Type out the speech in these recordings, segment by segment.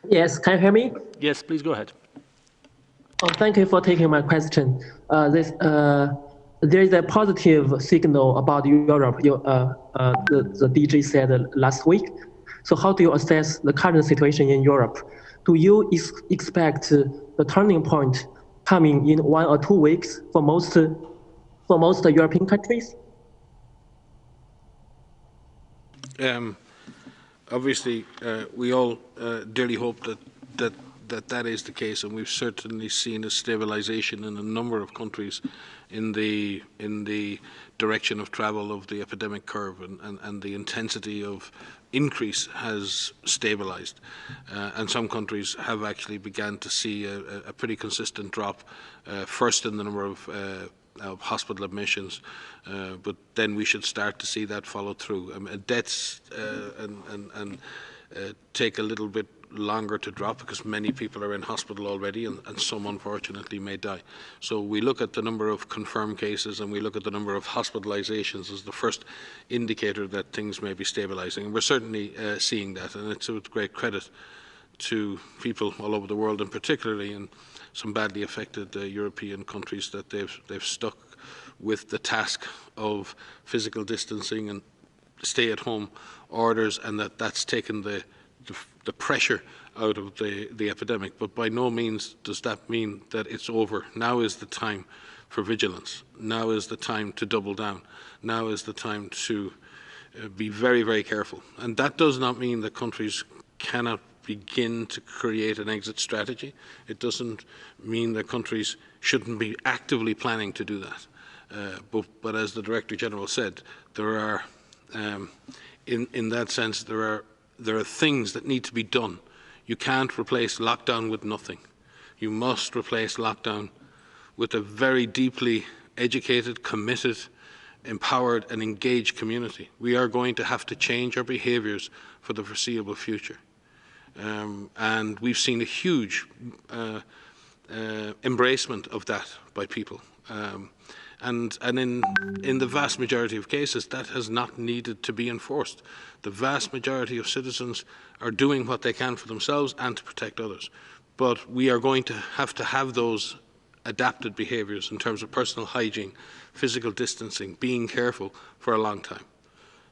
Yes, can you hear me? Yes, please go ahead. Oh, thank you for taking my question. There is a positive signal about Europe. The DG said last week. So how do you assess the current situation in Europe? Do you expect the turning point coming in 1 or 2 weeks for most European countries? Obviously, we all dearly hope that is the case, and we've certainly seen a stabilisation in a number of countries in the direction of travel of the epidemic curve, and the intensity of increase has stabilised. And some countries have actually begun to see a pretty consistent drop, first in the number of hospital admissions, but then we should start to see that follow through. Deaths take a little bit longer to drop because many people are in hospital already, and some unfortunately may die. So we look at the number of confirmed cases and we look at the number of hospitalizations as the first indicator that things may be stabilizing. And we're certainly seeing that, and it's with great credit to people all over the world, and particularly in some badly affected European countries, that they've stuck with the task of physical distancing and stay-at-home orders, and that's taken the pressure out of the epidemic. But by no means does that mean that it's over. Now is the time for vigilance. Now is the time to double down. Now is the time to be very, very careful. And that does not mean that countries cannot begin to create an exit strategy. It doesn't mean that countries shouldn't be actively planning to do that. But as the Director General said, there are, in that sense, there are things that need to be done. You can't replace lockdown with nothing. You must replace lockdown with a very deeply educated, committed, empowered and engaged community. We are going to have to change our behaviours for the foreseeable future. And we've seen a huge embracement of that by people. And in the vast majority of cases, that has not needed to be enforced. The vast majority of citizens are doing what they can for themselves and to protect others. But we are going to have those adapted behaviours in terms of personal hygiene, physical distancing, being careful for a long time.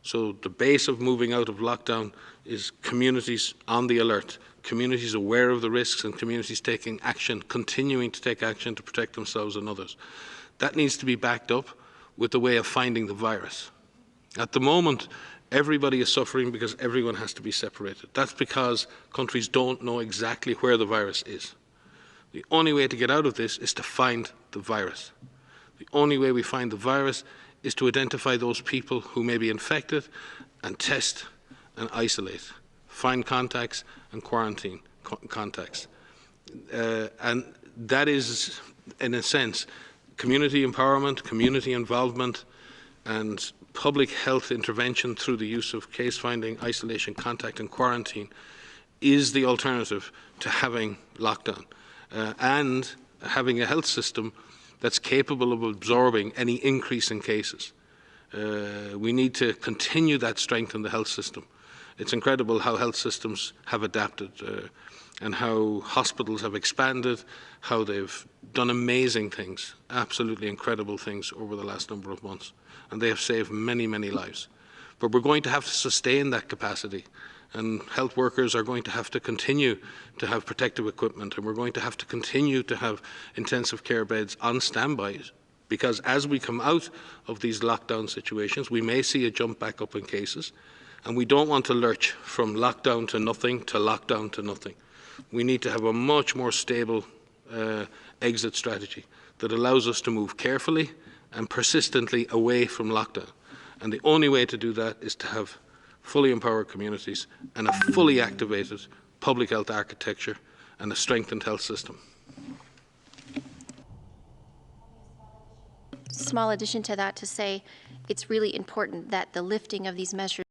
So the base of moving out of lockdown is communities on the alert, communities aware of the risks, and communities taking action, continuing to take action to protect themselves and others. That needs to be backed up with a way of finding the virus. At the moment, everybody is suffering because everyone has to be separated. That's because countries don't know exactly where the virus is. The only way to get out of this is to find the virus. The only way we find the virus is to identify those people who may be infected and test and isolate, find contacts and quarantine contacts. And that is, in a sense, community empowerment, community involvement, and public health intervention through the use of case finding, isolation, contact and quarantine is the alternative to having lockdown and having a health system that's capable of absorbing any increase in cases. We need to continue that strength in the health system. It's incredible how health systems have adapted and how hospitals have expanded, how they've done amazing things, absolutely incredible things over the last number of months. And they have saved many, many lives. But we're going to have to sustain that capacity. And health workers are going to have to continue to have protective equipment, and we're going to have to continue to have intensive care beds on standby, because as we come out of these lockdown situations, we may see a jump back up in cases, and we don't want to lurch from lockdown to nothing to lockdown to nothing. We need to have a much more stable exit strategy that allows us to move carefully and persistently away from lockdown. And the only way to do that is to have fully empowered communities and a fully activated public health architecture and a strengthened health system. Small addition to that to say it's really important that the lifting of these measures